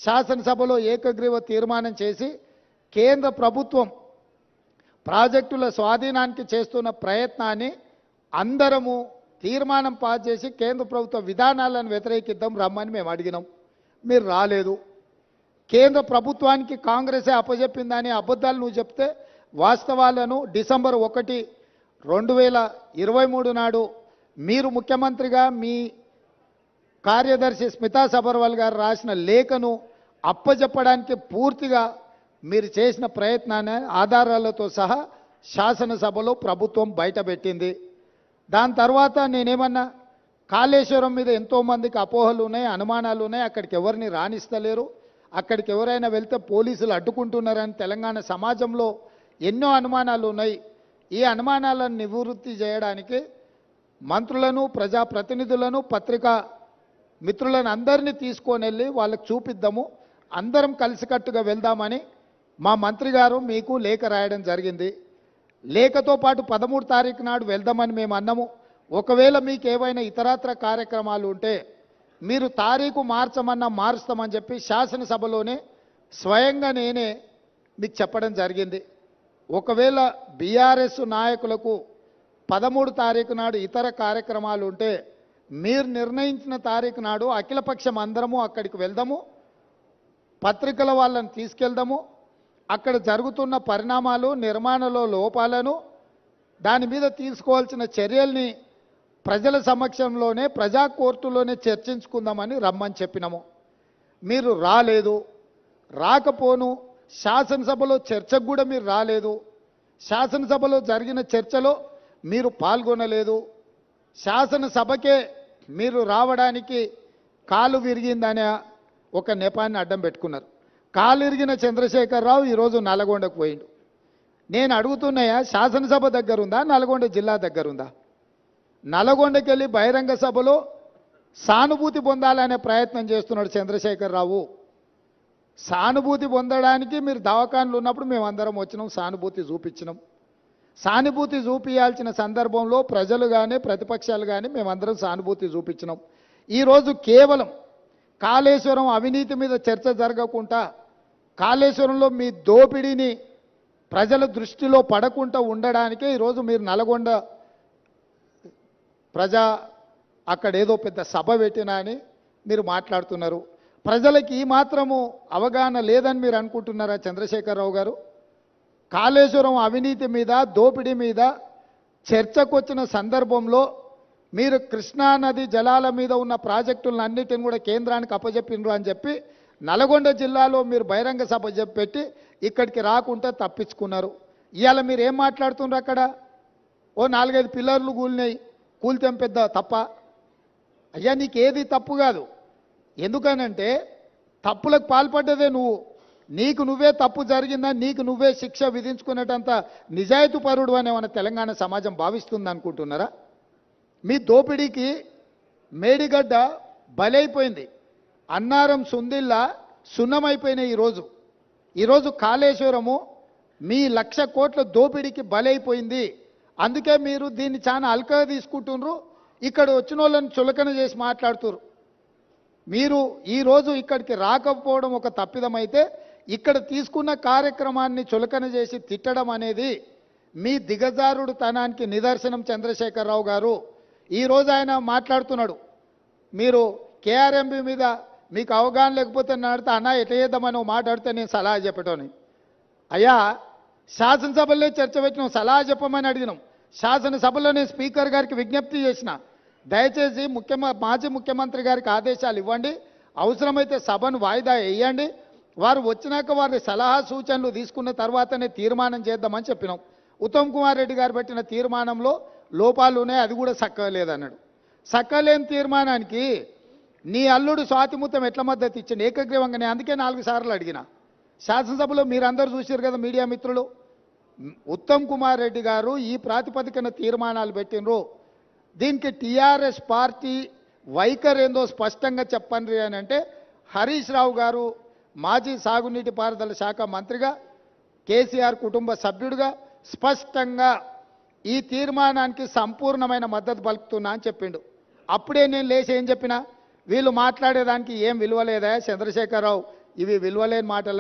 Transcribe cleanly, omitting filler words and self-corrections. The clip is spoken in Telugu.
శాసనసభలో ఏకగ్రీవ తీర్మానం చేసి కేంద్ర ప్రభుత్వం ప్రాజెక్టుల స్వాధీనానికి చేస్తున్న ప్రయత్నాన్ని అందరము తీర్మానం పాస్ చేసి కేంద్ర ప్రభుత్వ విధానాలను వ్యతిరేకిద్దాం రమ్మని మేము అడిగినాం. మీరు రాలేదు. కేంద్ర ప్రభుత్వానికి కాంగ్రెసే అప్పజెప్పిందని అబద్ధాలు నువ్వు చెప్తే వాస్తవాలను డిసెంబర్ 1, 2023 నాడు మీరు ముఖ్యమంత్రిగా మీ కార్యదర్శి స్మితా సబర్వాల్ గారు రాసిన లేఖను అప్పజెప్పడానికి పూర్తిగా మీరు చేసిన ప్రయత్నాన్ని ఆధారాలతో సహా శాసనసభలో ప్రభుత్వం బయటపెట్టింది. దాని తర్వాత నేనేమన్నా కాళేశ్వరం మీద ఎంతోమందికి అపోహలు ఉన్నాయి, అనుమానాలు ఉన్నాయి. అక్కడికి ఎవరిని రాణిస్తలేరు, అక్కడికి ఎవరైనా వెళ్తే పోలీసులు అడ్డుకుంటున్నారని తెలంగాణ సమాజంలో ఎన్నో అనుమానాలు ఉన్నాయి. ఈ అనుమానాలను నివృత్తి చేయడానికి మంత్రులను, ప్రజాప్రతినిధులను, పత్రికా మిత్రులను అందరినీ తీసుకొని వెళ్ళి వాళ్ళకి చూపిద్దాము, అందరం కలిసికట్టుగా వెళ్దామని మా మంత్రి గారు మీకు లేఖ రాయడం జరిగింది. లేఖతో పాటు 13 తారీఖు నాడు వెళ్దామని మేము అన్నాము. ఒకవేళ మీకు ఏవైనా ఇతరత్ర కార్యక్రమాలు ఉంటే మీరు తారీఖు మార్చమన్నా మారుస్తామని చెప్పి శాసనసభలోనే స్వయంగా నేనే మీకు చెప్పడం జరిగింది. ఒకవేళ బీఆర్ఎస్ నాయకులకు 13 తారీఖు నాడు ఇతర కార్యక్రమాలు ఉంటే మీరు నిర్ణయించిన తారీఖు నాడు అఖిలపక్షం అందరము అక్కడికి వెళ్దాము, పత్రికల వాళ్ళని తీసుకెళ్దాము, అక్కడ జరుగుతున్న పరిణామాలు, నిర్మాణంలో లోపాలను, దాని మీద తీసుకోవాల్సిన చర్యల్ని ప్రజల సమక్షంలోనే ప్రజా కోర్టులోనే చర్చించుకుందామని రమ్మని చెప్పినాము. మీరు రాలేదు. రాకపోను శాసనసభలో చర్చకు కూడా మీరు రాలేదు. శాసనసభలో జరిగిన చర్చలో మీరు పాల్గొనలేదు. శాసనసభకే మీరు రావడానికి కాలు విరిగిందనే ఒక నెపాన్ని అడ్డం పెట్టుకున్నారు. కాలు ఇరిగిన చంద్రశేఖరరావు ఈరోజు నల్గొండకు పోయిండు. నేను అడుగుతున్నాయా, శాసనసభ దగ్గరుందా, నల్గొండ జిల్లా దగ్గరుందా? నల్గొండకి వెళ్ళి బహిరంగ సభలో సానుభూతి పొందాలనే ప్రయత్నం చేస్తున్నాడు చంద్రశేఖరరావు. సానుభూతి పొందడానికి మీరు దవాఖానలు ఉన్నప్పుడు మేమందరం వచ్చినాం, సానుభూతి చూపించినాం. సానుభూతి చూపించాల్సిన సందర్భంలో ప్రజలు కానీ ప్రతిపక్షాలు కానీ మేమందరం సానుభూతి చూపించినాం. ఈరోజు కేవలం కాళేశ్వరం అవినీతి మీద చర్చ జరగకుండా, కాళేశ్వరంలో మీ దోపిడీని ప్రజల దృష్టిలో పడకుండా ఉండడానికే ఈరోజు మీరు నల్గొండ ప్రజా అక్కడ ఏదో పెద్ద సభ పెట్టినా అని మీరు మాట్లాడుతున్నారు. ప్రజలకి ఈ మాత్రము అవగాహన లేదని మీరు అనుకుంటున్నారా చంద్రశేఖరరావు గారు? కాళేశ్వరం అవినీతి మీద, దోపిడీ మీద చర్చకు వచ్చిన సందర్భంలో మీరు కృష్ణానది జలాల మీద ఉన్న ప్రాజెక్టులను అన్నిటిని కూడా కేంద్రానికి అప్పజెప్పినరు అని చెప్పి నల్గొండ జిల్లాలో మీరు బహిరంగ సభ పెట్టి ఇక్కడికి రాకుండా తప్పించుకున్నారు. ఇవాళ మీరు ఏం మాట్లాడుతున్నారు? అక్కడ ఓ 4-5 పిల్లర్లు కూలినాయి, కూలితే పెద్ద తప్ప? అయ్యా, నీకేది తప్పు కాదు. ఎందుకనంటే తప్పులకు పాల్పడ్డదే నువ్వు. నీకు నువ్వే తప్పు జరిగిందని నీకు నువ్వే శిక్ష విధించుకునేటంత నిజాయితీపరుడు అని మన తెలంగాణ సమాజం భావిస్తుంది అనుకుంటున్నారా? మీ దోపిడీకి మేడిగడ్డ బలైపోయింది, అన్నారం సుందిల్లా సున్నమైపోయినాయి. ఈరోజు కాళేశ్వరము మీ 1,00,000 కోట్ల దోపిడీకి బలైపోయింది. అందుకే మీరు దీన్ని చాలా అల్కగా తీసుకుంటున్నారు. ఇక్కడ వచ్చిన వాళ్ళని చులకన చేసి మాట్లాడుతున్నారు. మీరు ఈరోజు ఇక్కడికి రాకపోవడం ఒక తప్పిదమైతే, ఇక్కడ తీసుకున్న కార్యక్రమాన్ని చులకన చేసి తిట్టడం అనేది మీ దిగజారుడు తనానికి నిదర్శనం. చంద్రశేఖరరావు గారు ఈరోజు ఆయన మాట్లాడుతున్నాడు, మీరు కేఆర్ఎంబి మీద మీకు అవగాహన లేకపోతే నడితే అన్నా ఎట్లా చేద్దామని మాట్లాడితే నేను సలహా చెప్పటోని. అయ్యా, శాసనసభలో చర్చ పెట్టినాం, సలహా చెప్పమని అడిగినాం. శాసనసభలో నేను స్పీకర్ గారికి విజ్ఞప్తి చేసిన, దయచేసి మాజీ ముఖ్యమంత్రి గారికి ఆదేశాలు ఇవ్వండి, అవసరమైతే సభను వాయిదా వేయండి, వారు వచ్చినాక వారి సలహా సూచనలు తీసుకున్న తర్వాతనే తీర్మానం చేద్దామని చెప్పినాం. ఉత్తమ్ కుమార్ రెడ్డి గారు పెట్టిన తీర్మానంలో లోపాలు ఉన్నాయి, అది కూడా సక్కలేదన్నాడు. సక్కలేని తీర్మానానికి నీ అల్లుడు స్వాతిముత్యం ఎట్లా మద్దతు ఇచ్చింది ఏకగ్రీవంగానే? అందుకే 4 సార్లు అడిగిన. శాసనసభలో మీరందరూ చూశారు కదా మీడియా మిత్రులు. ఉత్తమ్ కుమార్ రెడ్డి గారు ఈ ప్రాతిపదికన తీర్మానాలు పెట్టినరు. దీనికి టీఆర్ఎస్ పార్టీ వైఖరి ఏందో స్పష్టంగా చెప్పండి అని అంటే, హరీష్ రావు గారు మాజీ సాగునీటి పారుదల శాఖ మంత్రిగా, కేసీఆర్ కుటుంబ సభ్యుడిగా స్పష్టంగా ఈ తీర్మానానికి సంపూర్ణమైన మద్దతు పలుకుతున్నా అని చెప్పిండు. అప్పుడే నేను లేచి ఏం చెప్పినా, వీళ్ళు మాట్లాడేదానికి ఏం విలువ లేదా చంద్రశేఖరరావు, ఇవి విలువలేని మాటలు